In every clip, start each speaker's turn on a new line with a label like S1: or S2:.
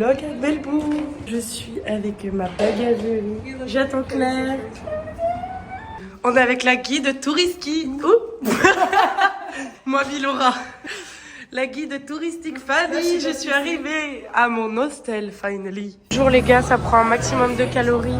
S1: vlog à Belbourg. Je suis avec ma bagageuse. J'attends Claire. On est avec la guide touristique. Moi, Laura. La guide touristique Fanny. Je suis arrivée à mon hostel, finally. Bonjour les gars, ça prend un maximum de calories.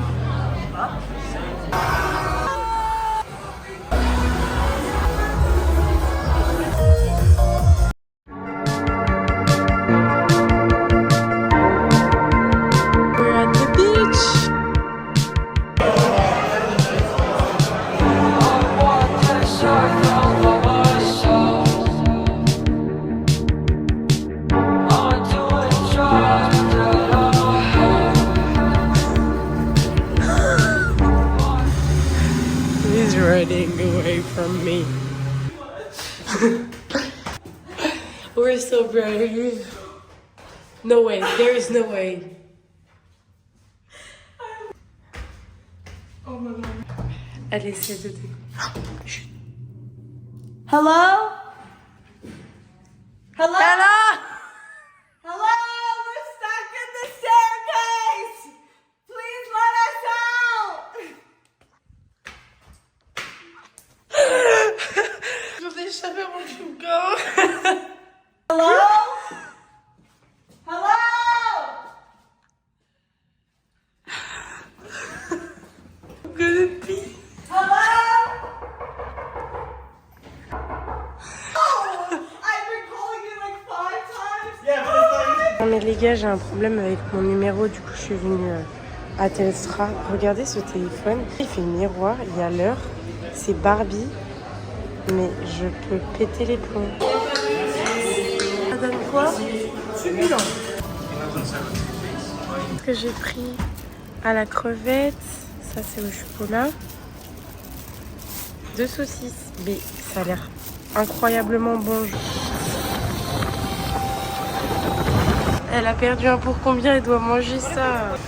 S1: Running away from me. We're so brave. No way, there is no way. Oh my God. Elle essaie de... Hello? Hello? Hello?
S2: Hello, we're stuck in the staircase! Please let us out!
S1: Je vais échapper mon chouka.
S2: Hello? Hello?
S1: I'm gonna pee.
S2: Hello? Oh, I've been calling you like 5 times.
S1: Non mais les gars, j'ai un problème avec mon numéro, du coup je suis venue à Telstra. Regardez ce téléphone, il fait miroir, il y a l'heure, c'est Barbie, mais je peux péter les plombs. Ça donne quoi? Ce que j'ai pris à la crevette, ça c'est au chocolat. 2 saucisses, mais ça a l'air incroyablement bon. Elle a perdu un pour combien, elle doit manger ça.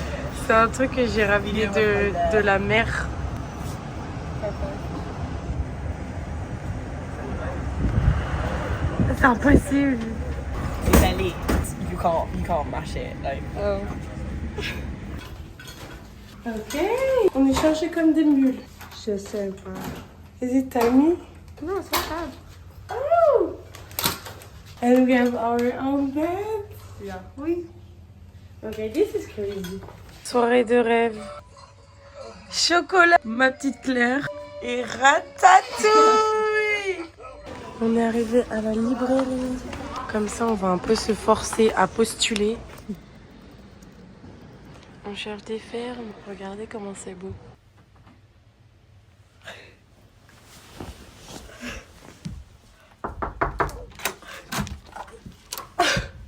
S1: C'est un truc que j'ai ramené de la mer. C'est impossible.
S3: It's elite. You can't mash it. Like.
S1: Oh. Ok. On est chargés comme des mules. Je sais pas. Is it tiny?
S3: No, it's not bad.
S1: Oh! And we have our own bed.
S3: Yeah.
S1: Oui. Ok, this is crazy. Soirée de rêve. Chocolat. Ma petite Claire. Et ratatouille. On est arrivé à la librairie. Comme ça, on va un peu se forcer à postuler. On cherche des fermes. Regardez comment c'est beau.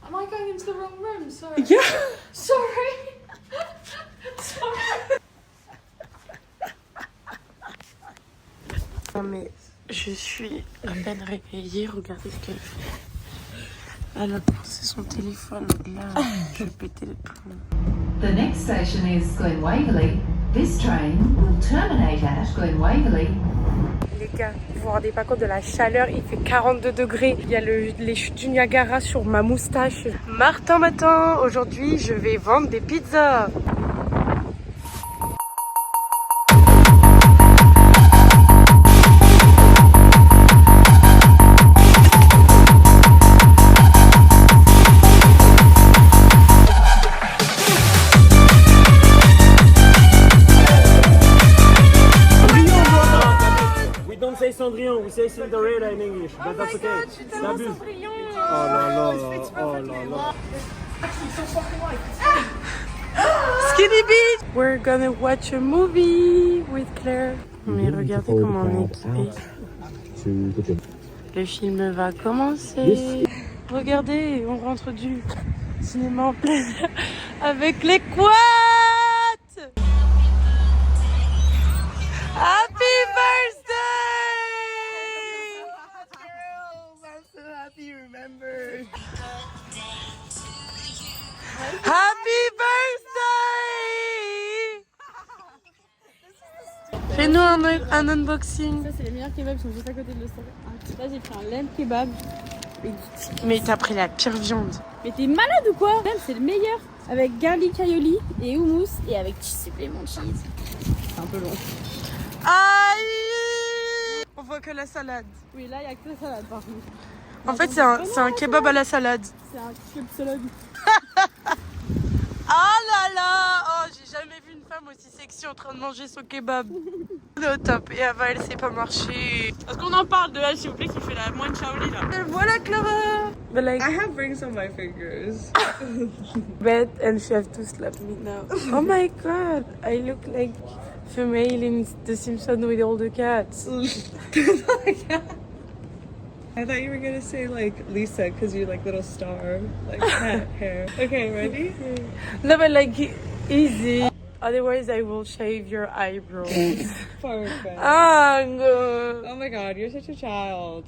S4: Am I going into the wrong room? Sorry.
S1: Yeah.
S4: Sorry. Sorry.
S1: Non mais je suis à peine réveillée. Regardez ce qu'elle fait. Elle a posé son téléphone. Là, je vais péter les plombs.
S5: The next station is Glen Waverley. This train will terminate at Glen Waverley.
S1: Les gars, vous vous rendez pas compte de la chaleur, il fait 42 degrés. Il y a les chutes du Niagara sur ma moustache. Martin matin, aujourd'hui je vais vendre des pizzas.
S6: Say Cendrillon, we say Cinderella in English, but that's okay. T'abuses. Oh là là, oh là là.
S1: Skinny Beach! We're gonna watch a movie with Claire. Mais regardez comment on est équipé. Le film va commencer. Regardez, on rentre du cinéma en plein air avec les quads! Happy birthday! I'm so happy you remembered. Happy birthday! Fais-nous un unboxing.
S4: Ça, c'est les meilleurs kebabs, ils sont juste à côté de l'Ostar. Là, j'ai pris un lamb kebab.
S1: Mais t'as pris la pire viande.
S7: Mais t'es malade ou quoi? Même c'est le meilleur. Avec garlic aioli et hummus et avec supplément de cheese. C'est un peu long.
S1: Aïe! On voit que la salade.
S7: Oui, là il y a que la salade par contre.
S1: En fait, c'est un kebab à la salade.
S7: C'est un kebab salade.
S1: Ah là là! Oh, j'ai jamais vu une femme aussi sexy en train de manger son kebab. On est au top. Et Ava, elle sait pas marcher. Est-ce qu'on en parle de elle, s'il vous plaît, qui fait la moine Shaoli là? Voilà, Clara! But like,
S2: I have rings on my fingers.
S1: bet and she have to slap me now. Oh my god! I look like female in The Simpsons with all the cats.
S2: I thought you were gonna say like Lisa because you're like little star, like cat hair. Okay, ready?
S1: No, but like, easy. Otherwise, I will shave your eyebrows.
S2: Perfect.
S1: Ah, no.
S2: Oh my god, you're such a child.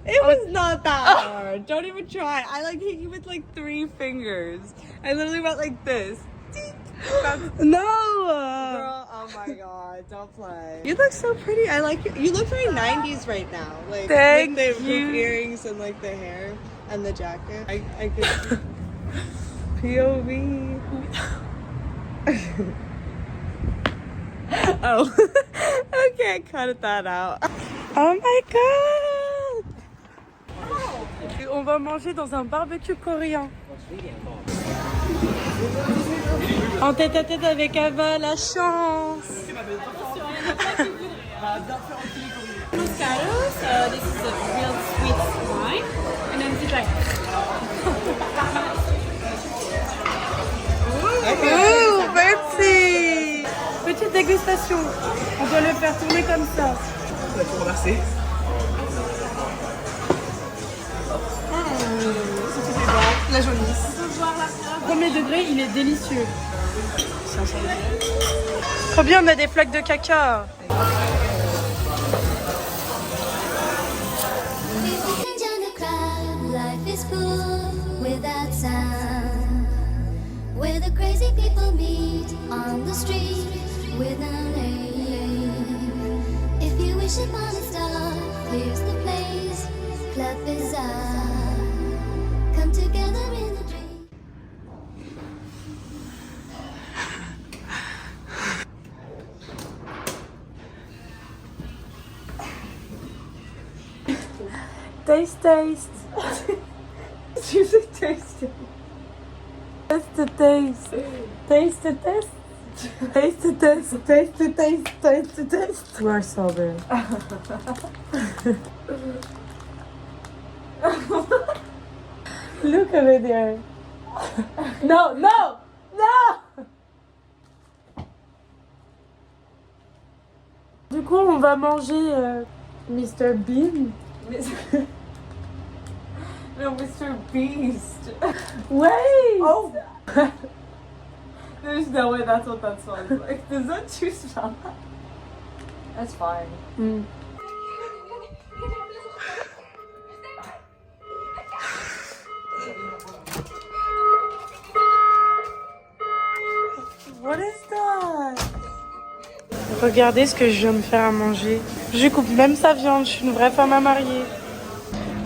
S2: It was not that hard. Don't even try. I like hit you with like 3 fingers. I literally went like this.
S1: No!
S2: Girl, oh my god, don't play. You look so pretty. I like you. You look very 90s right now. Like
S1: Thank
S2: with the
S1: you.
S2: hoop earrings and like the hair and the jacket. I could POV. Oh. Okay, cut that out.
S1: Oh my god! Et on va manger dans un barbecue coréen. En tête à tête avec Ava, la chance!
S7: Moscato, so this is a real sweet wine. And then it's like
S1: Ouh, merci! Petite dégustation. On doit le faire tourner comme ça.
S2: La jaunisse.
S1: Premier degré, il est délicieux. Trop bien, on a des flaques de caca.
S8: Life is full without sound, where the crazy people meet on the street without aim. If you wish upon a star, here's the place, Club Bizarre. Come together in a dream.
S1: Taste, taste.
S2: You say tasty.
S1: Taste the taste. Taste the taste. Taste the taste. Taste the taste. Taste the taste. You are sober. Look over there. No, no, no. Du coup, on va manger Mr. Bean.
S2: No, Mr. Beast.
S1: Wait.
S2: Oh. There's no way that's what that sounds like. Does that too smell? That's fine.
S1: Mm. What is that? Regardez ce que je viens de faire à manger. Je coupe même sa viande, je suis une vraie femme à marier.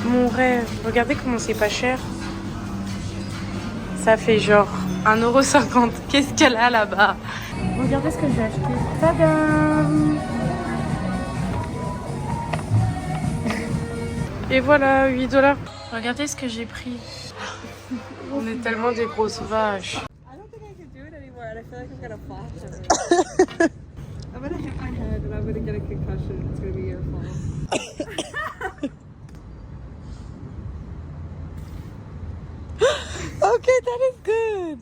S1: Mon rêve. Regardez comment c'est pas cher. Ça fait genre 1,50 €. Qu'est-ce qu'elle a là-bas? Regardez ce que j'ai acheté. Tadam! Et voilà, 8 $. Regardez ce que j'ai pris. On est tellement des grosses vaches.
S2: I don't think I can do it anymore, and I feel like I'm gonna flash everywhere. I'm gonna hit my head, and I'm gonna get a concussion. It's gonna be your fault.
S1: Okay, that is good.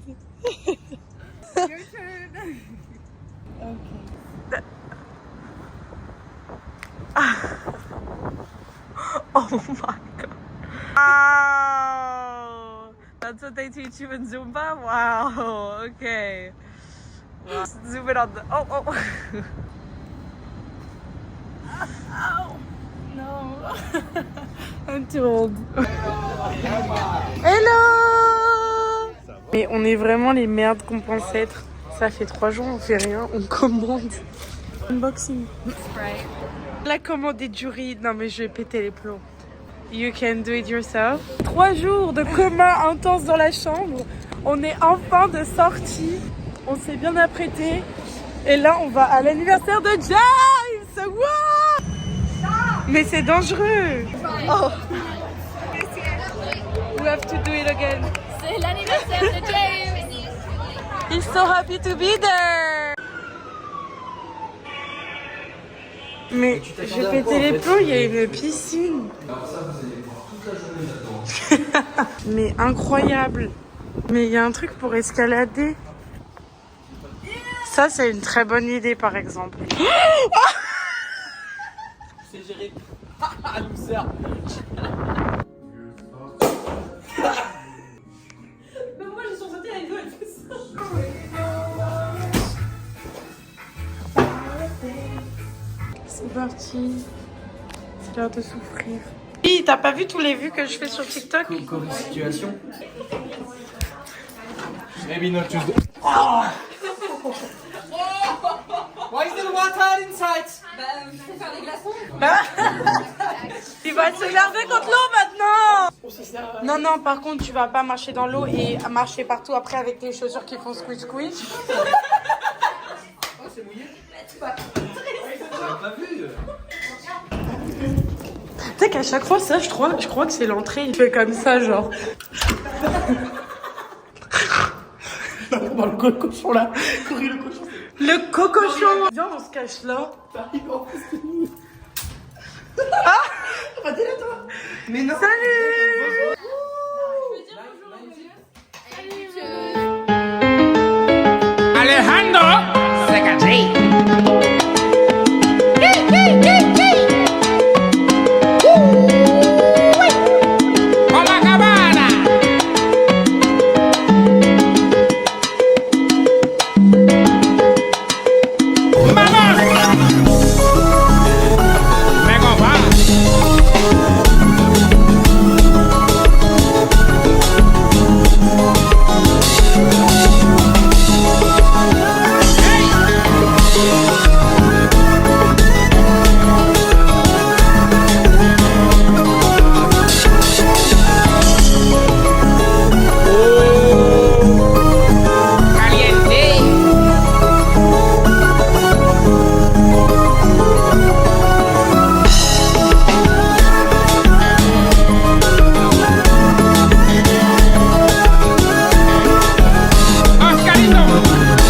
S2: Your turn.
S1: Okay. Oh my god. Wow. That's what they teach you in Zumba? Wow. Okay. Wow. Zoom it on the. Oh, oh. Ow. No. I'm too old. Hello. Mais on est vraiment les merdes qu'on pense être. Ça fait 3 jours, on fait rien, on commande. Unboxing. La commande est du riz. Non mais je vais péter les plombs. You can do it yourself. 3 jours de coma intense dans la chambre. On est enfin de sortie. On s'est bien apprêté. Et là, on va à l'anniversaire de James. Wow! Mais c'est dangereux. Oh. We have to do it again.
S7: C'est l'anniversaire de James.
S1: He's so happy to be there. Mais je vais péter les plombs, il y a une piscine. Mais incroyable. Mais il y a un truc pour escalader. Ça, c'est une très bonne idée, par exemple.
S3: C'est géré. Ah, loser. Mais moi, j'ai sursauté à l'idée, elle fait ça.
S1: C'est parti. C'est l'heure de souffrir. Oui, t'as pas vu tous les vues que je fais sur TikTok?
S3: Covid situation. Maybe not just. Why is there water inside?
S1: Tu vas te garder contre l'eau maintenant. Non, non, par contre, tu vas pas marcher dans l'eau et marcher partout après avec tes chaussures qui font squish squish.
S3: Oh, c'est mouillé. Pas vu.
S1: Tu sais qu'à chaque fois, ça, je crois que c'est l'entrée. Il fait comme ça, genre.
S6: Dans le cochon là. Courir le cochon.
S1: Le cocochon. Viens, on se cache là. Ah,
S6: Bah, t'es là, toi.
S1: mais non. Salut.
S9: Alejandro Secatri. Copacabana. Vamos. Me compara. Caliente. Oscarito,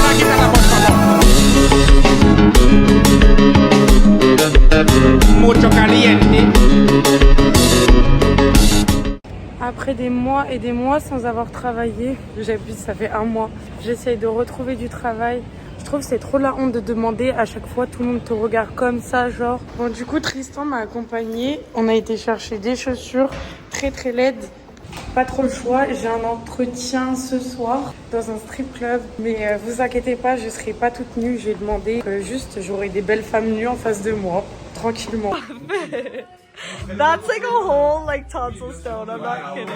S9: una guitarra, por favor. Mucho caliente.
S1: Après des mois et des mois sans avoir travaillé, j'abuse, ça fait 1 mois, j'essaye de retrouver du travail. Je trouve que c'est trop la honte de demander à chaque fois, tout le monde te regarde comme ça, genre. Bon, du coup, Tristan m'a accompagnée. On a été chercher des chaussures très très laides. Pas trop le choix. J'ai un entretien ce soir dans un strip club. Mais vous inquiétez pas, je serai pas toute nue. J'ai demandé juste, j'aurai des belles femmes nues en face de moi, tranquillement.
S2: That's like a whole like tonsil stone. I'm not kidding.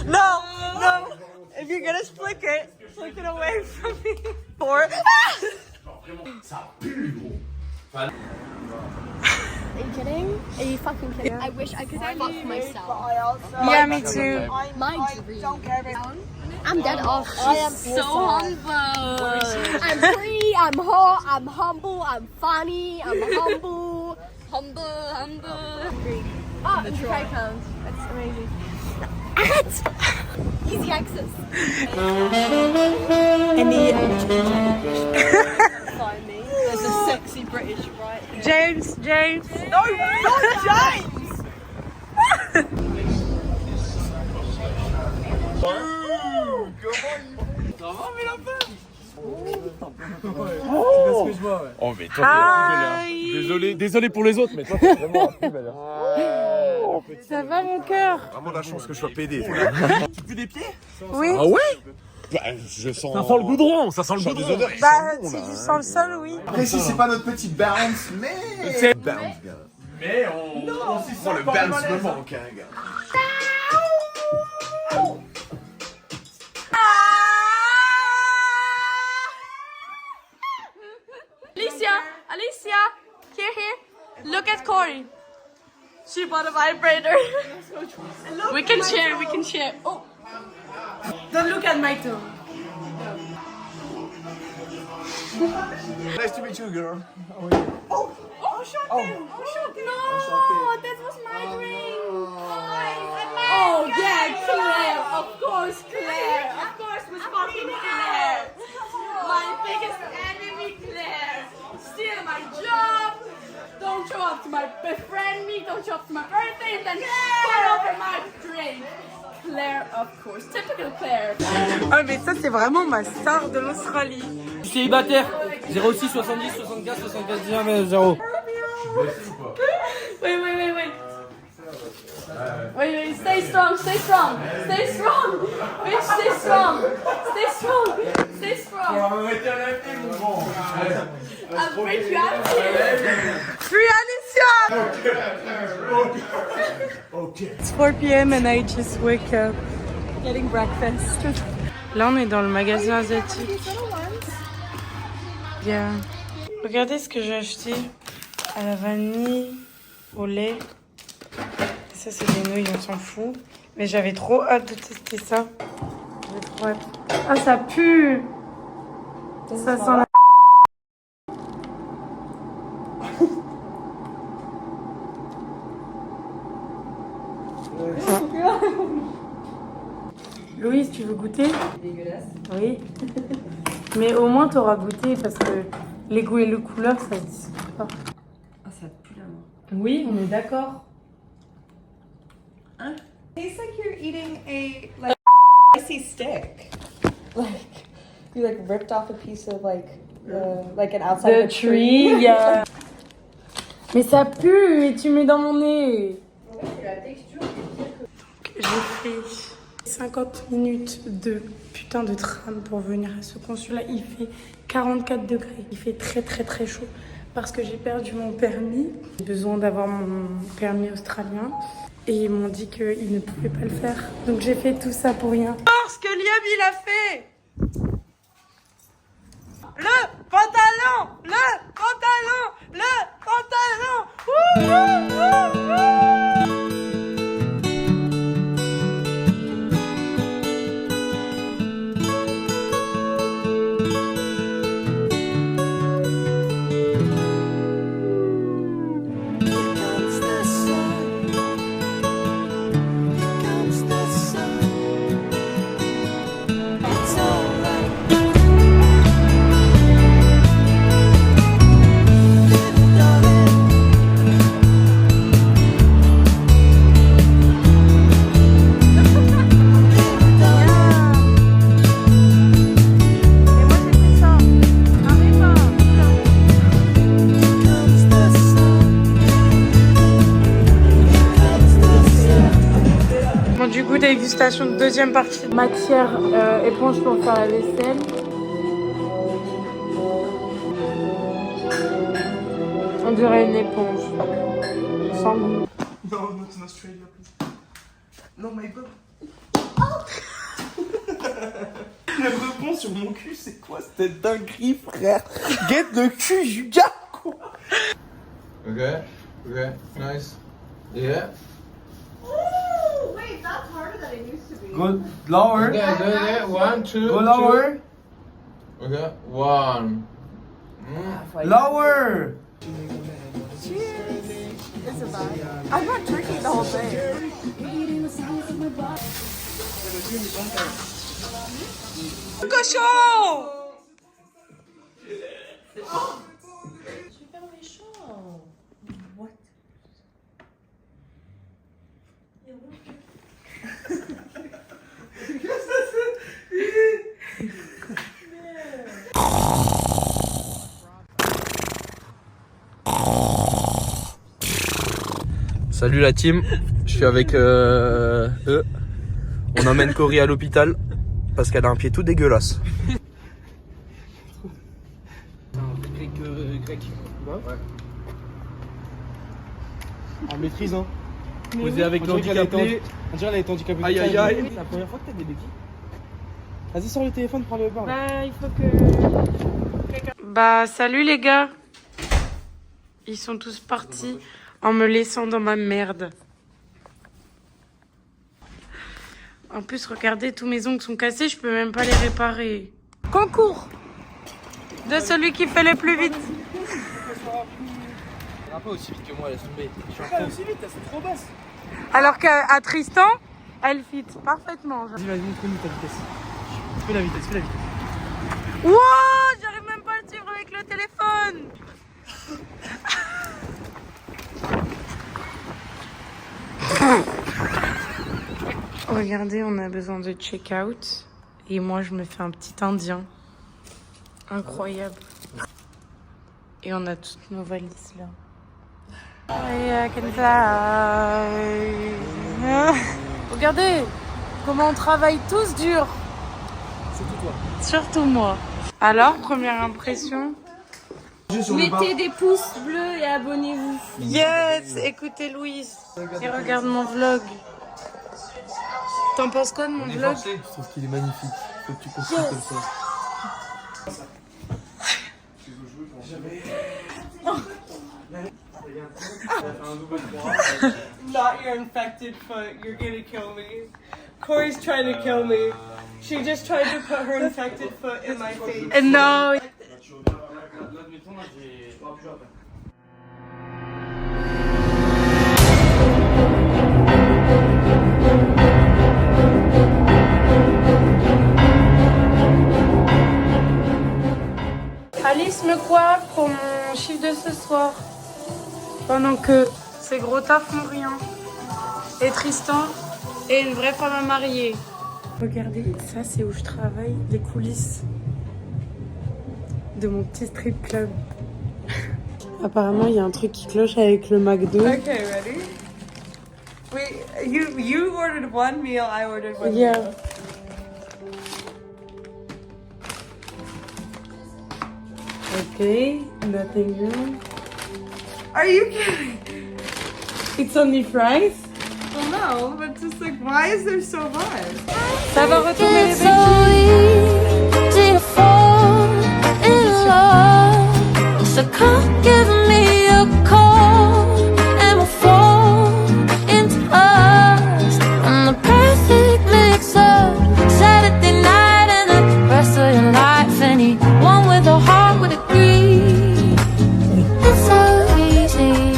S2: No, no. If you're gonna flick it away from me. Or.
S7: Are you kidding? Are you fucking kidding? I wish I could fuck myself.
S1: Yeah, me too.
S7: My dream. I'm dead off. I am so humble. I'm free. I'm hot. I'm humble. I'm funny. I'm humble. Humble. Oh, the try count. That's amazing. Easy access.
S2: Any find me. There's a sexy British right here.
S1: James.
S2: No, not James.
S6: Excuse-moi, ouais.
S9: Oh, mais toi, t'es la
S1: Hi.
S9: Désolé pour les autres, mais toi, t'es vraiment la plus belle.
S1: Ça va mon cœur?
S10: Vraiment la chance que je sois pédé.
S9: Tu pues des pieds?
S1: Oui.
S9: Ah ouais? Bah, je sens. Ça sent le goudron, ça sent le goudron.
S10: Des odeurs qui
S1: Bah,
S10: sont bons,
S1: si
S10: là,
S1: tu
S10: hein.
S1: sens le sol, oui.
S10: Après, si c'est pas notre petit bounce, mais.
S9: C'est-
S10: Bounce, gars.
S9: Mais on s'y
S10: Oh, le bounce me manque, hein, gars.
S7: Alicia, here. Look.
S1: at Corey. She bought a vibrator. We can share, we can share. Oh. Don't look at my toe.
S10: Nice to meet you, girl.
S1: Oh, shocking. Oh, shocking. No, that was my ring. Oh, yeah, Claire. Of course, Claire. Of course, was fucking Claire. My biggest enemy, Claire. Steal my job. Don't show up to my befriend me. Don't show up to my birthday. And then pour over my drink. Claire, of course. Typical Claire. Ah, mais ça, c'est vraiment ma star de l'Australie.
S6: Célibataire 06 70 75 75 0.
S1: Wait. Wait, stay strong. Stay strong. Bitch, stay strong. I'll break you out here. Free Alicia! Okay. It's 4 p.m. and I just wake up. Getting breakfast. Là, on est dans le magasin asiatique. Yeah. Regardez ce que j'ai acheté. À la vanille, au lait. Ça, c'est des nouilles, on s'en fout. Mais j'avais trop hâte de tester ça. J'avais trop hâte. Ah, ça pue! Ça sent la... Louise, tu veux goûter? C'est dégueulasse. Oui. Mais au moins, t'auras goûté parce que les goûts et les couleurs, ça se discute pas.
S2: Ah, ça pue la mort.
S1: Oui, on est d'accord.
S2: Hein? Tastes like you're eating a like spicy stick. Like you like ripped off a piece of like an outside
S1: The
S2: of a
S1: tree, yeah. Mais ça pue et tu mets dans mon nez. J'ai fait 50 minutes de putain de tram pour venir à ce consulat. Il fait 44 degrés. Il fait très très très chaud parce que j'ai perdu mon permis. J'ai besoin d'avoir mon permis australien et ils m'ont dit qu'ils ne pouvaient pas le faire. Donc j'ai fait tout ça pour rien. Parce que Liam il a fait le pantalon. Ouh, ouh, ouh, ouh. Du coup, dégustation de deuxième partie. Matière éponge pour faire la vaisselle. On dirait une éponge. Sans goût.
S10: No, not in Australia, please. Non, my god. Le rebond sur mon cul, c'est quoi cette dinguerie, frère? Get de cul, Julia, quoi.
S11: Okay, nice. Yeah.
S2: Wait, that's harder than it used to be.
S11: Go lower. Okay, yeah. 1, 2. Go lower. Two. Okay, 1.
S10: Lower.
S2: It's a vibe. I'm not drinking the whole thing.
S1: Cochon!
S3: Super méchant. What?
S12: Salut la team, je suis avec eux. On emmène Cory à l'hôpital parce qu'elle a un pied tout dégueulasse.
S6: Grec. Ouais. En maîtrise, hein.
S12: Posé avec l'handicapé.
S6: On dirait qu'elle est handicapée.
S12: Aïe aïe aïe.
S6: C'est la première fois que t'as des béquilles. Vas-y, sors le téléphone, prends le bar.
S1: Bah, il faut que... Bah, salut les gars. Ils sont tous partis. en me laissant dans ma merde. En plus, regardez, tous mes ongles sont cassés, je peux même pas les réparer. Concours de celui qui fait le plus vite.
S12: Un peu aussi vite que moi, laisse tomber.
S6: Pas aussi vite, elles sont trop basses.
S1: Alors qu'à Tristan, elle fit parfaitement.
S6: Vas-y, montre-nous ta vitesse. Fais la vitesse, fais la vitesse.
S1: Wow, j'arrive même pas à le suivre avec le téléphone. Regardez, on a besoin de check-out. Et moi, je me fais un petit indien. Incroyable. Et on a toutes nos valises là. I can fly. Regardez comment on travaille tous dur.
S6: Surtout toi.
S1: Surtout moi. Alors, première impression.
S7: Mettez des pouces bleus et abonnez-vous.
S1: Yes, écoutez Louise. Et regarde mon vlog. T'en penses quoi de mon vlog?
S10: Je trouve qu'il est magnifique. Faut que tu continues comme ça.
S3: Not your infected foot. You're gonna kill me. Corey's trying to kill me. She just tried to put her infected foot in my face.
S1: No. Alice me coiffe pour mon chiffre de ce soir. Pendant que ces gros tas font rien. Et Tristan est une vraie femme à marier. Regardez, ça c'est où je travaille, les coulisses de mon petit strip club. Apparemment, il y a un truc qui cloche avec le McDo.
S3: Okay, ready? Wait, you ordered one meal, I ordered one
S1: Yeah.
S3: meal.
S1: Okay, nothing wrong.
S3: Are you kidding?
S1: It's only fries.
S3: Well, no, but just like, why is there so much?
S1: Ça va retourner les
S8: It's
S1: béquilles.
S8: so easy to fall in love. So come give me a call and we'll fall into us. I'm the perfect mix of Saturday night and the rest of your life. Anyone with a heart would agree. It's so easy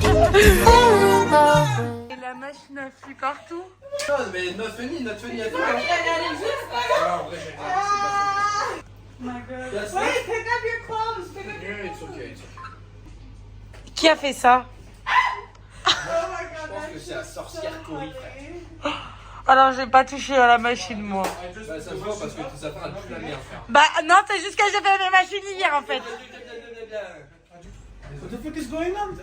S8: to fall in love.
S1: Et la machine à fuir partout.
S12: Mais notre Fanny à toi.
S3: My God. Wait, pick up your clothes. Pick up your
S12: It's okay.
S1: Qui a fait ça?
S12: Je pense que c'est la sorcière Cory, frère.
S1: Alors, j'ai pas touché à la machine, moi.
S12: Bah, ça se voit parce que sa femme a plus la merde, frère.
S1: Bah, non, c'est juste que j'ai fait mes machines hier, en fait.
S6: What the fuck is going on?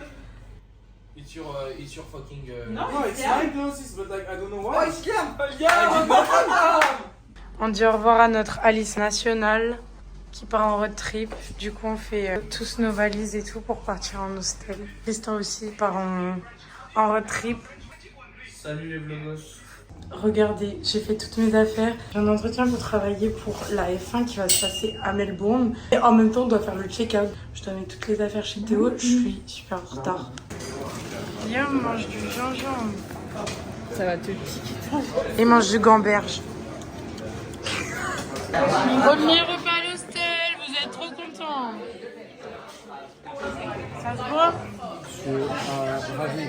S12: It's your fucking...
S6: No, it's my glasses, but like, I don't know why.
S1: On dit au revoir à notre Alice nationale qui part en road trip. Du coup, on fait tous nos valises et tout pour partir en hostel. Tristan aussi part en road trip.
S12: Salut les vlogos.
S1: Regardez, j'ai fait toutes mes affaires. J'ai un entretien pour travailler pour la F1 qui va se passer à Melbourne. Et en même temps, on doit faire le check-out. Je dois mettre toutes les affaires chez Théo. Je suis super en retard. Viens, on mange du gingembre.
S3: Ça va te piquer.
S1: Et mange du gamberge. Premier repas à l'hostel, vous êtes trop contents. Ça se voit?
S6: Je suis ravi.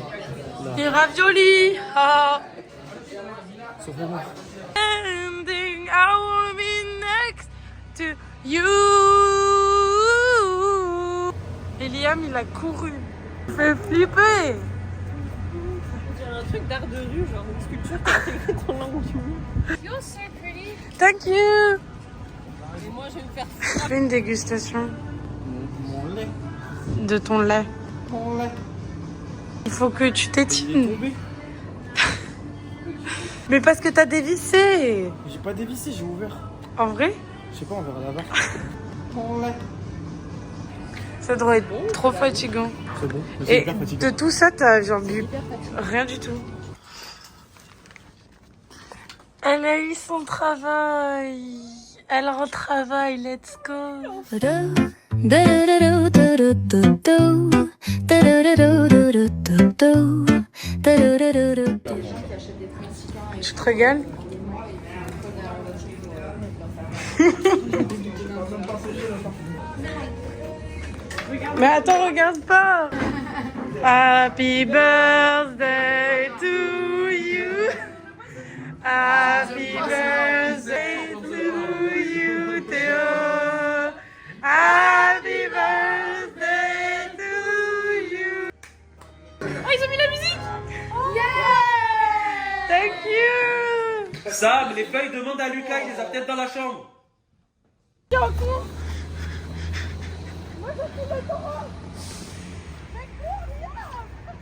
S1: Des raviolis. Ah.
S6: Sauf moi.
S1: Ending, I wanna be next to you. Et Liam, il a couru. Il fait flipper.
S3: J'ai un truc d'art de rue, genre une sculpture qui a été écrite en langue du monde.
S7: You're so pretty.
S1: Thank you.
S3: Et moi, je vais me faire
S1: Fais une dégustation
S6: Mon lait.
S1: de ton lait.
S6: Mon lait.
S1: Il faut que tu
S6: Il est
S1: t'étines.
S6: tombé.
S1: Mais parce que t'as dévissé.
S6: J'ai pas dévissé, j'ai ouvert.
S1: En vrai,
S6: Je sais pas, on verra là-bas. Mon lait.
S1: ça doit être trop fatigant.
S6: C'est bon, mais c'est
S1: Et
S6: hyper
S1: de
S6: fatigué.
S1: tout ça, t'as genre bu rien du tout. Elle a eu son travail. Elle retravaille, let's go. Tu te régales? Mais attends, regarde pas. Happy birthday to you. Happy birthday to you, Théo. Happy birthday to you. Oh, ils ont mis la musique. Yeah. Thank you.
S6: Sam, les feuilles, demande à Lucas, il les a peut-être dans la chambre.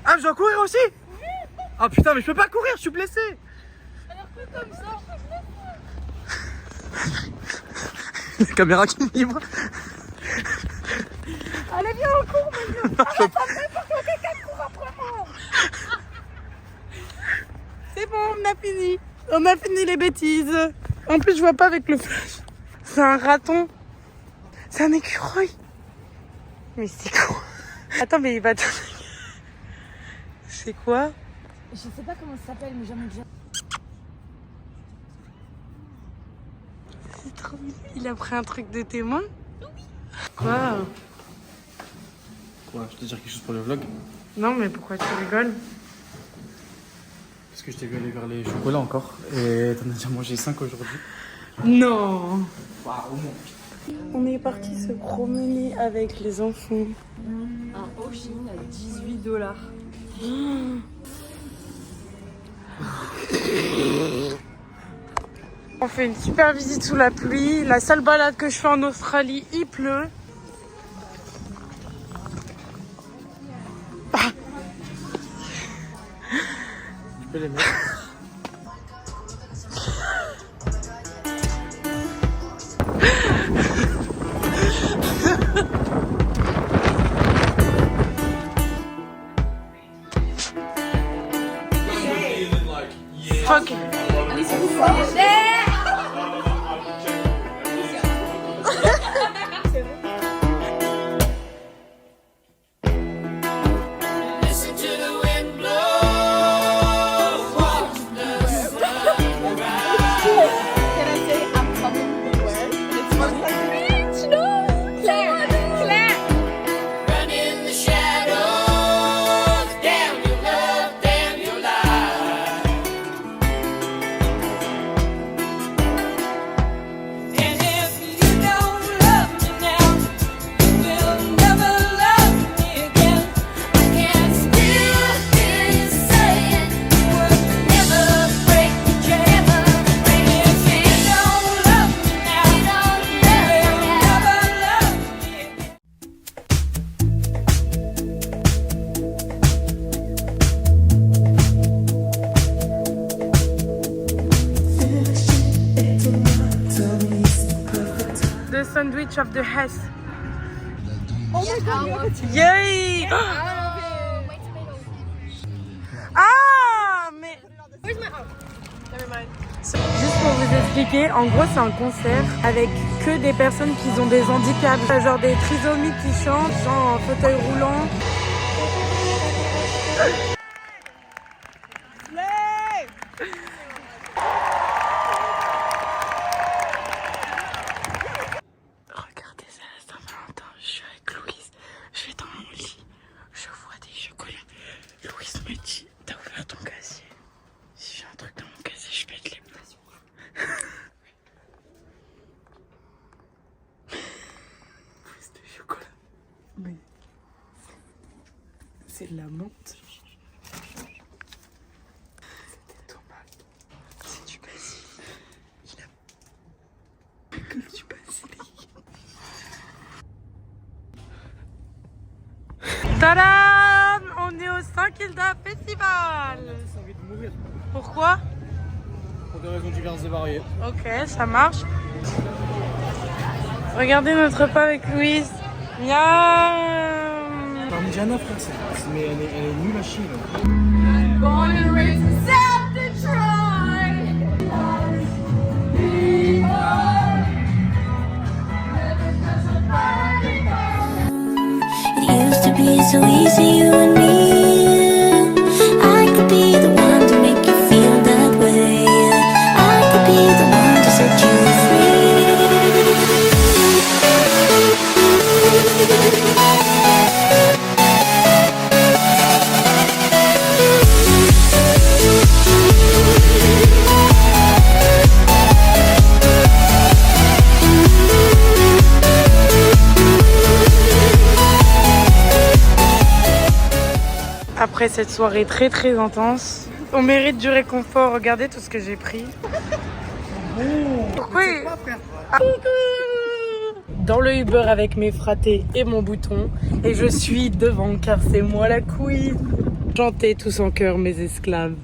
S10: Ah, je dois courir aussi? Ah putain, mais je peux pas courir, je suis blessé.
S7: Alors que comme ça,
S10: La caméra qui me livre.
S7: allez viens on court maintenant. Arrête, ça me fait pour que quelqu'un court après moi.
S1: C'est bon, on a fini. On a fini les bêtises. En plus, je vois pas avec le flash. C'est un raton. C'est un écureuil. Mais c'est quoi? Attends, mais il va... C'est quoi?
S7: Je sais pas comment ça s'appelle, mais j'en ai déjà.
S1: C'est trop mignon. Il a pris un truc de témoin? Quoi?
S10: Quoi, je te dire quelque chose pour le vlog?
S1: Non, mais pourquoi tu rigoles?
S10: Parce que je t'ai vu aller vers les chocolats encore. Et t'en as déjà mangé 5 aujourd'hui.
S1: Non.
S10: Waouh.
S1: On est parti se promener avec les enfants.
S7: Un Oshin à $18.
S1: On fait une super visite sous la pluie. La seule balade que je fais en Australie, il pleut.
S10: Tu peux les mettre.
S1: Fuck. The sandwich of the Hess.
S7: Oh my god,
S1: Yay! Ah, mais...
S7: Where's my arm? Never mind.
S1: Juste pour vous expliquer, en gros c'est un concert avec que des personnes qui ont des handicaps, genre des trisomiques qui chantent, genre en fauteuil roulant. Regardez ça, la Saint-Valentin, je suis avec Louise, je vais dans mon lit, je vois des chocolats. Louise me dit, t'as ouvert ton casier? Si j'ai un truc dans mon casier, je pète les plombs. Plus de chocolat. Mais c'est de la menthe. C'est des tomates. C'est du basilic. Il a que du basilic. Tadam! On est au Saint-Kilda Festival.
S10: J'ai envie de mourir.
S1: Pourquoi?
S10: Pour des raisons diverses et variées.
S1: Ok, ça marche. Regardez notre repas avec Louise. Miam!
S10: Parmigiana, frère, mais elle est nulle à chier là.
S7: Born and raised in South Detroit. Never touch a body.
S8: so easy, you and me. I could be the one to make you feel that way. I could be the one to set you
S1: Après cette soirée très très intense, on mérite du réconfort. Regardez tout ce que j'ai pris. Pourquoi dans le Uber avec mes fratés et mon bouton, et je suis devant car c'est moi la queen. Chantez tous en chœur mes esclaves.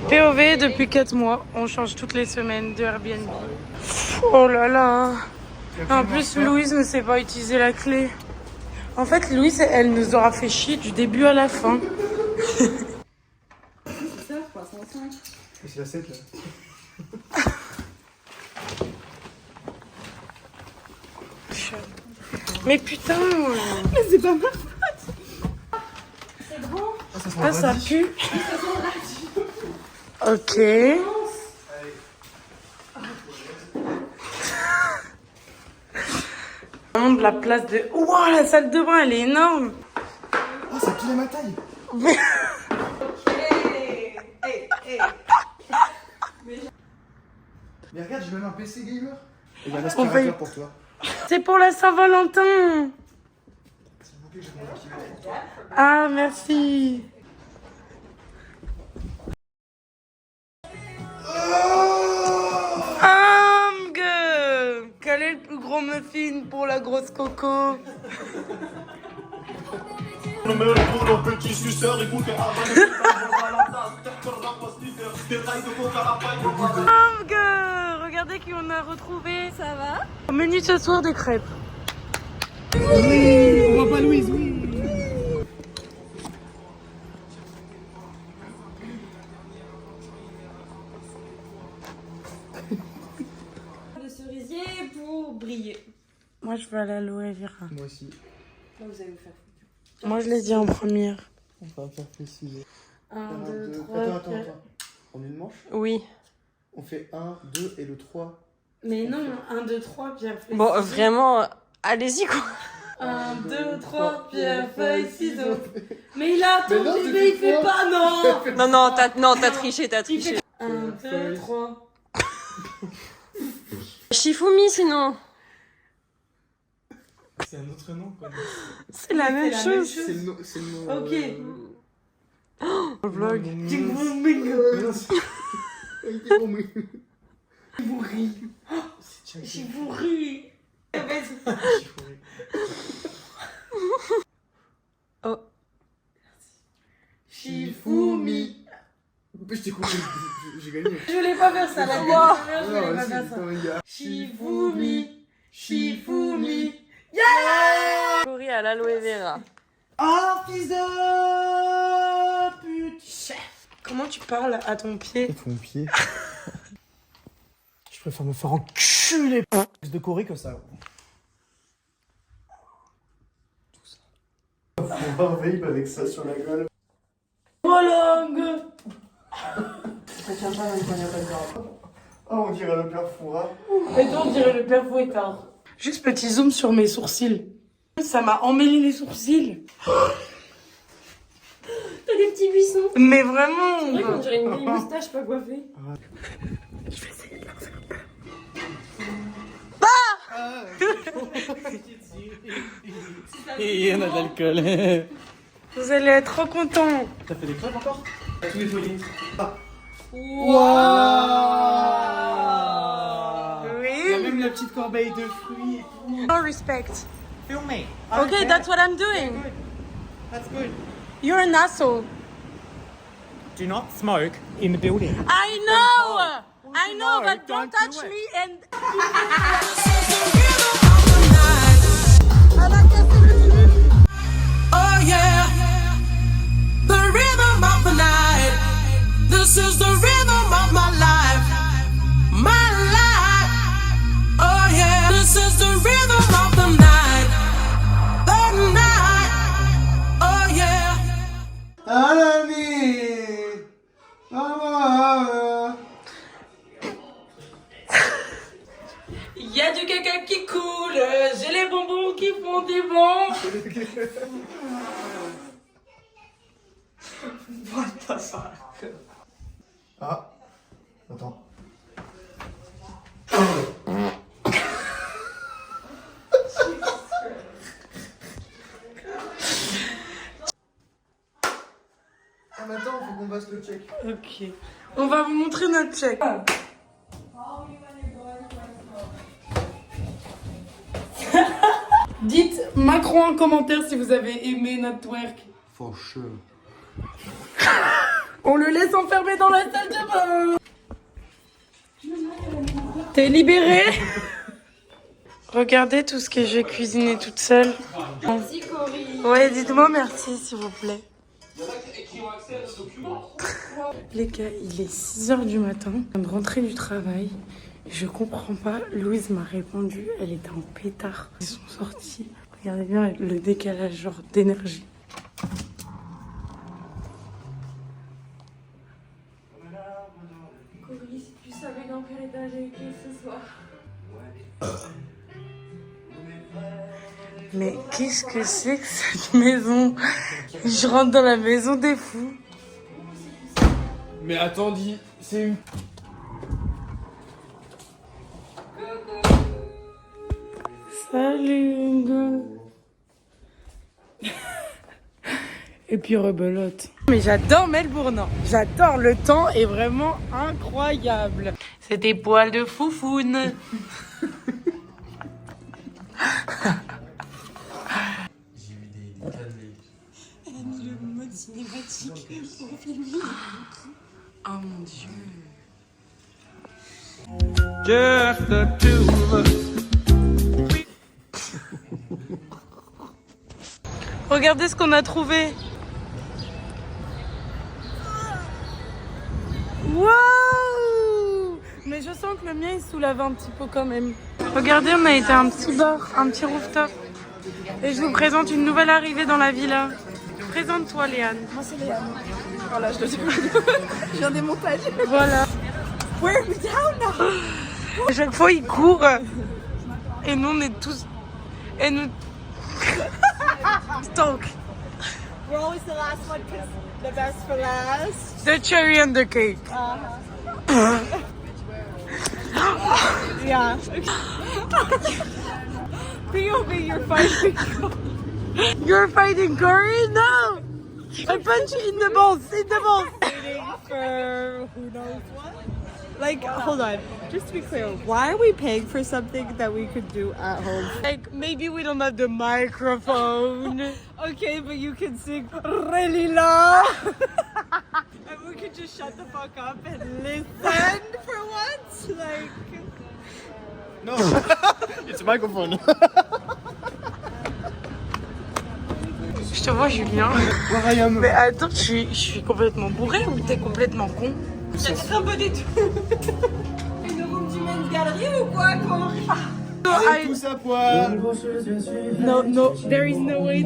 S1: POV depuis 4 mois, on change toutes les semaines de Airbnb. Oh là là. En plus Louise ne sait pas utiliser la clé. En fait Louise elle nous aura fait chier du début à la fin.
S2: C'est ça, 305.
S10: C'est la 7 là.
S1: Mais putain.
S2: Mais c'est pas ma faute. C'est bon.
S1: Ah ça pue. Ok. De la place de... Wow, la salle de bain elle est énorme.
S10: Oh ça pile à ma taille.
S1: Mais...
S10: Mais regarde, j'ai même un PC gamer. Et ben l'aspirateur pour toi.
S1: C'est pour la Saint-Valentin. Ah merci. Quel est le plus gros muffin pour la grosse coco? Regardez qui on a retrouvé.
S2: Ça va?
S1: Au menu ce soir des crêpes.
S10: Oui, on voit pas Louise, oui.
S2: De cerisier pour briller.
S1: Moi je veux aller à l'aloe vera.
S10: Moi aussi.
S2: Là vous allez vous faire foutre.
S1: Moi je l'ai dit en première.
S10: On va faire préciser.
S1: 1, 2, 3.
S10: Attends. On est une manche?
S1: Oui.
S10: On fait 1, 2 et le 3.
S1: Mais non, 1, 2, 3, pierre, feuille.
S7: Bon, vraiment, allez-y quoi.
S1: 1, 2, 3, pierre, feuille, ciseaux. Mais il a attendu, mais il fait pas, non.
S7: Non, t'as triché, t'as triché.
S1: 1, 2, 3.
S7: Shifumi sinon.
S10: C'est un autre nom quoi.
S1: C'est la même chose.
S10: C'est le nom.
S1: Ok. Le vlog. Chivouri.
S7: Oh.
S1: Shifumi.
S10: Je t'ai compris, j'ai gagné.
S1: Je voulais pas faire ça, la dernière, je voulais pas faire ça. Shifumi. Shifumi. Yeah!
S7: Cory à l'aloe vera.
S10: Oh, fils de pute.
S1: Chef. Comment tu parles à ton pied?
S10: Ton pied. Je préfère me faire enculer de Corée que ça. Tout ça. On va en vape avec ça sur la gueule.
S1: Rolong.
S10: Ça tient pas même quand il n'y a pas de garde. Oh, on dirait le père Foura.
S1: Et toi, on dirait le père Fouettard. Juste petit zoom sur mes sourcils. Ça m'a emmêlé les sourcils.
S2: T'as des petits buissons.
S1: Mais vraiment.
S2: C'est vrai qu'on dirait une vieille moustache pas coiffée.
S1: Je vais essayer de leur faire peur.
S10: Et on a de l'alcool.
S1: Vous allez être trop contents.
S10: T'as fait des crêpes encore? Tous les foyers.
S1: Oui.
S10: Il y a même la petite corbeille de fruits et tout.
S1: No respect.
S10: Film me.
S1: Okay, that's what I'm doing.
S10: That's good.
S1: You're an asshole.
S6: Do not smoke in the building.
S1: I know, but don't touch me and...
S13: Oh yeah, the rhythm of the night. This is the rhythm of my life. My life. Oh yeah, this is the rhythm of the night. The night.
S1: Il y a du caca qui coule, j'ai les bonbons qui font du bon. What the fuck?
S10: Ah, attends. Ah, mais attends, faut qu'on passe le check.
S1: Ok. On va vous montrer notre check. Dites Macron en commentaire si vous avez aimé notre twerk.
S10: For sure.
S1: On le laisse enfermé dans la salle de bain. T'es libérée? Regardez tout ce que j'ai cuisiné toute seule.
S4: Merci Cory.
S1: Ouais, dites-moi merci s'il vous plaît. Les gars, il est 6h du matin. Je viens de rentrer du travail. Je comprends pas. Louise m'a répondu. Elle était en pétard. Ils sont sortis. Regardez bien le décalage genre d'énergie.
S4: Cory, si tu savais dans quel état j'ai été ce soir.
S1: Mais qu'est-ce que c'est que cette maison? Je rentre dans la maison des fous.
S11: Mais attends, dis, c'est une...
S1: Salut Hugo. Et puis rebelote. Mais j'adore Melbourne. J'adore, le temps est vraiment incroyable. C'est des poils de foufoune.
S11: J'ai eu des cannelés.
S1: Le mode cinématique pour filmer. Oh mon dieu.
S13: Just the two of us.
S1: Regardez ce qu'on a trouvé. Wow! Mais je sens que le mien il soulève un petit peu quand même. Regardez, on a été à un petit bar, un petit rooftop. Et je vous présente une nouvelle arrivée dans la villa. Présente-toi Léane.
S2: Moi c'est Léane. Voilà, je le dis pas. Je viens des montagnes.
S1: Voilà.
S2: We're down now.
S1: À chaque fois il court. Et nous on est tous... Et nous... Stalk.
S2: We're always the last one because the best for last.
S1: The cherry on the cake.
S2: Yeah. POV, you're fighting.
S1: You're fighting Cory? No! I punch you in the balls, in the balls.
S2: Waiting for who knows what? Like, hold on. Just to be clear, why are we paying for something that we could do at home?
S1: Like, maybe we don't have the microphone.
S2: Okay, but you can sing really loud. And we could just shut the fuck up and listen for once. Like...
S10: No, it's a microphone.
S1: Je te vois, Julien. Mais attends, je suis complètement bourré ou t'es complètement con?
S2: C'est un peu des tout. Une room du Men's Gallery ou quoi, Cory?
S10: Allez, tous à poil.
S1: No, no, there is no way.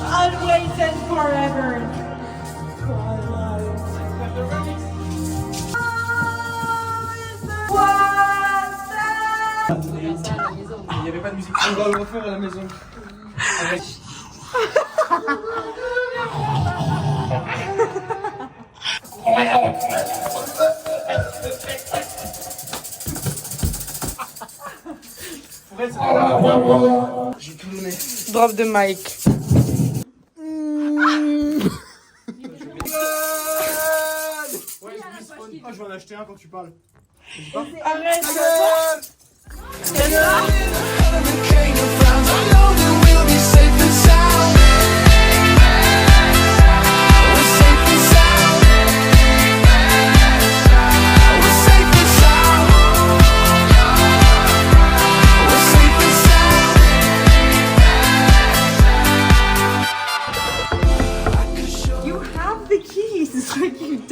S2: Always and forever.
S10: Il n'y avait pas de musique. On va le refaire à la maison. Avec... J'ai tout donné.
S1: Drop the mic.
S10: Oh, je vais en acheter un quand tu parles.
S1: Arrête.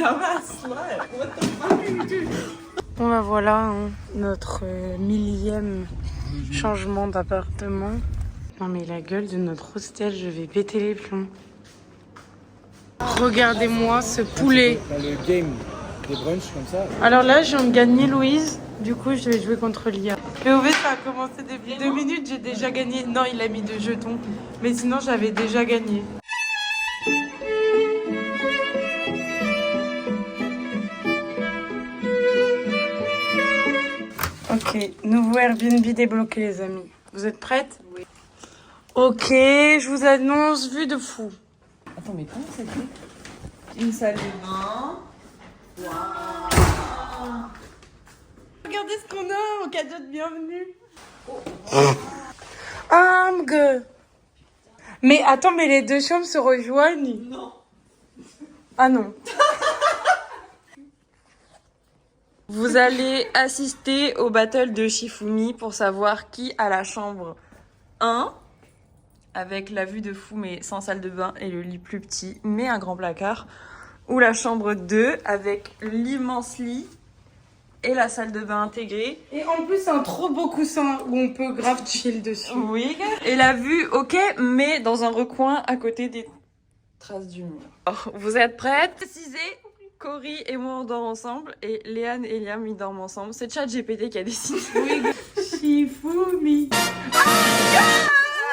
S3: dumbass slut. What the fuck are you doing?
S1: Bon bah voilà, hein, notre millième changement d'appartement. Non mais la gueule de notre hostel, je vais péter les plombs. Regardez-moi ce poulet.
S6: T'as le game des brunchs comme ça.
S1: Alors là, je viens de gagner Louise. Du coup, je vais jouer contre Lia. POV, ça a commencé depuis 2 minutes. J'ai déjà gagné. Non, il a mis 2 jetons. Mais sinon, j'avais déjà gagné. Ok, nouveau Airbnb débloqué, les amis. Vous êtes prêtes? Oui. Ok, je vous annonce vue de fou.
S2: Attends, mais comment ça fait? Une salle de bain. Waouh!
S1: Regardez ce qu'on a en cadeau de bienvenue. I'm good. Mais attends, mais les 2 chambres se rejoignent?
S2: Non.
S1: Ah non.
S2: Vous allez assister au battle de Shifumi pour savoir qui a la chambre 1 avec la vue de fou mais sans salle de bain et le lit plus petit mais un grand placard, ou la chambre 2 avec l'immense lit et la salle de bain intégrée.
S1: Et en plus un trop beau coussin où on peut grave chill dessus.
S2: Oui. Et la vue ok mais dans un recoin à côté des traces du mur. Alors, vous êtes prêtes? Précisez, Cory et moi on dort ensemble et Léane et Liam ils dorment ensemble. C'est ChatGPT qui a décidé.
S1: Oui. Shifumi.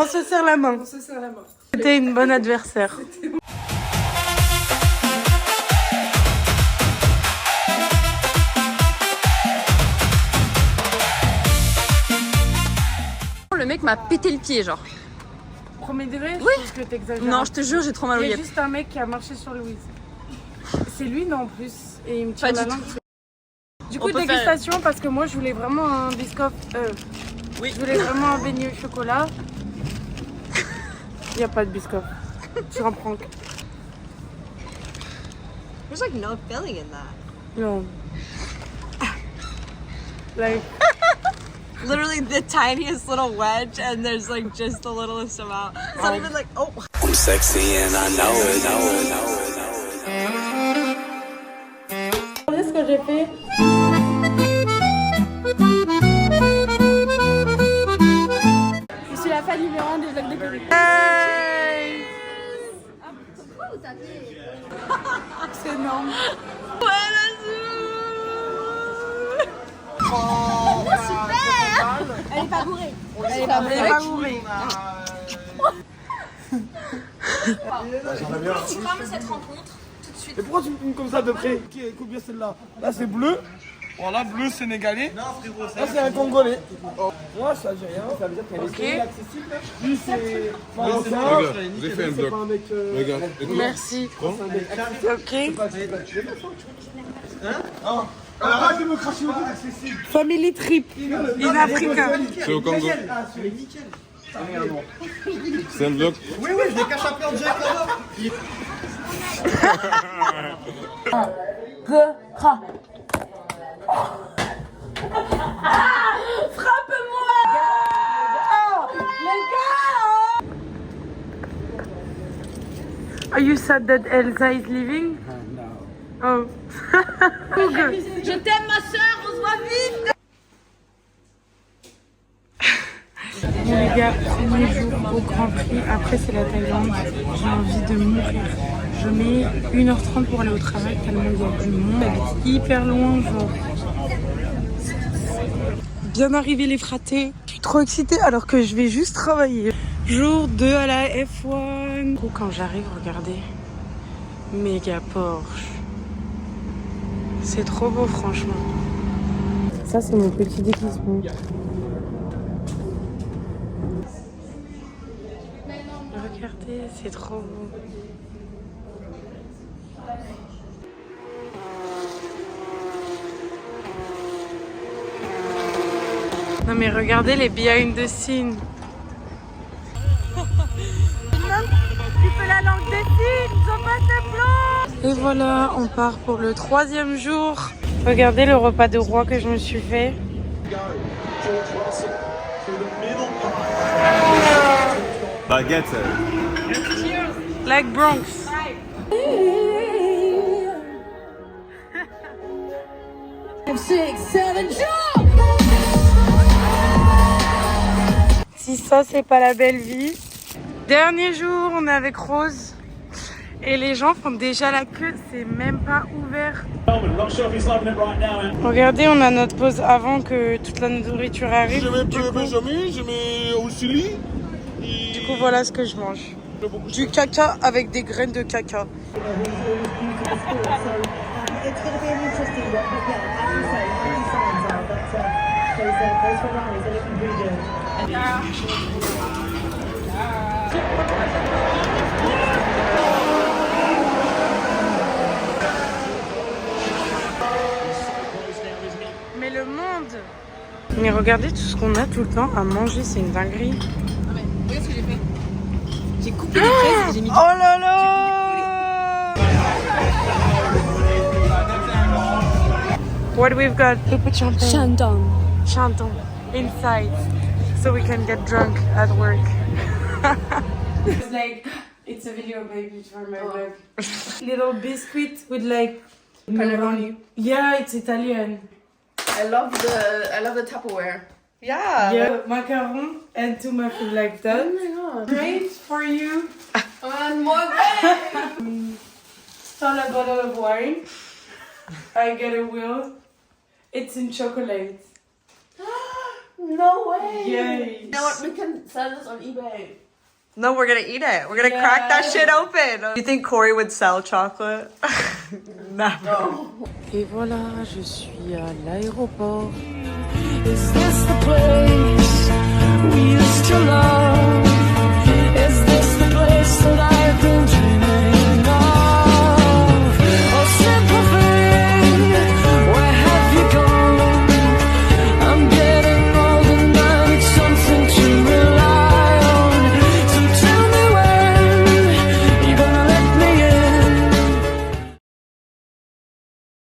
S1: On se serre la main.
S2: On se serre la main.
S1: C'était une bonne adversaire.
S2: Le mec m'a pété le pied genre.
S1: Premier degré?
S2: Oui.
S1: Je trouve que t'exagères.
S2: Non, je te jure, j'ai trop mal au
S1: Il y
S2: yep.
S1: a juste un mec qui a marché sur Louise. C'est lui, non, en plus. Et il me tire
S2: Pas
S1: la
S2: du
S1: langue. Du
S2: On
S1: coup,
S2: peut
S1: dégustation, parce que moi, je voulais vraiment un biscoff.
S2: Oui.
S1: Je voulais vraiment un beignet au chocolat. Il n'y a pas de biscoff. Sur un prank.
S7: There's like no filling in that.
S1: Non. Like...
S7: Literally the tiniest little wedge, and there's like just the littlest amount. It's not even like, oh.
S14: I'm sexy and I know it.
S1: Regardez ce que j'ai fait. Je suis la fan numéro 1 des vlogs de Cory. Hey! C'est énorme.
S7: Oh, super! Elle est pas bourrée. Elle est pas bourrée.
S2: Tu crames cette rencontre tout de suite.
S10: Et pourquoi tu me filmes comme ça de près? Ok, écoute bien celle-là. Là c'est bleu. Voilà, bleu sénégalais. Non, frérot, là c'est un congolais. Oh. Moi, ça j'ai rien. Ça veut dire qu'elle est accessible. Lui, c'est.
S9: Regarde, j'ai fait un bloc. Regarde.
S1: Merci. Ok.
S10: Hein? Arrête de me cracher au dos, accessible.
S1: Family trip in Africa.
S9: C'est au Congo.
S10: Ah, c'est nickel.
S9: C'est un bloc.
S10: Oui, je les cache à plein de direct là-bas.
S1: Frappe-moi! Les gars! Are you sad that Elsa is leaving?
S6: No.
S1: Oh.
S7: Je t'aime ma soeur, on se voit vite!
S1: Les gars, premier jour au Grand Prix, après c'est la Thaïlande, j'ai envie de mourir. Je mets 1h30 pour aller au travail tellement il y a du monde, j'habite hyper loin, genre. Bien arrivé les fratés, je suis trop excitée alors que je vais juste travailler. Jour 2 à la F1. Quand j'arrive, regardez, méga Porsche. C'est trop beau franchement. Ça c'est mon petit déguisement. Regardez, c'est trop beau. Non mais regardez les behind the scenes. Tu fais la langue des signes, ils ont pas de plan. Et voilà, on part pour le 3e jour. Regardez le repas de roi que je me suis fait.
S9: Baguette.
S1: Like Bronx.
S7: 6, 7, jump!
S1: Si ça, c'est pas la belle vie. Dernier jour, on est avec Rose. Et les gens font déjà la queue, c'est même pas ouvert. Regardez, on a notre pause avant que toute la nourriture arrive.
S10: Je mets Benjamin, je mets aussi lit.
S1: Du coup, voilà ce que je mange. Du caca avec des graines de caca. Mais le monde! Mais regardez tout ce qu'on a tout le temps à manger, c'est une dinguerie.
S2: Regarde ce que j'ai fait. J'ai coupé des fraises et j'ai mis du...
S1: Oh là là! What we've got? Shandong. Shandong. Inside. So we can get drunk at work. It's like, it's a video, baby, for my vlog. Little biscuit with like...
S2: Pepperoni.
S1: Yeah, it's Italian.
S2: I love the Tupperware.
S1: Yeah, macaron and two muffins like that.
S2: Oh my god.
S1: Great for you.
S2: One more thing.
S1: Stole a bottle of wine. I get a wheel. It's in chocolate.
S2: No way.
S1: Yay.
S2: You know what? We can sell this on eBay.
S3: No, we're gonna eat it. We're gonna crack that shit open. You think Corey would sell chocolate? No.
S1: Et voilà, je suis à l'aéroport.
S13: Is this the place?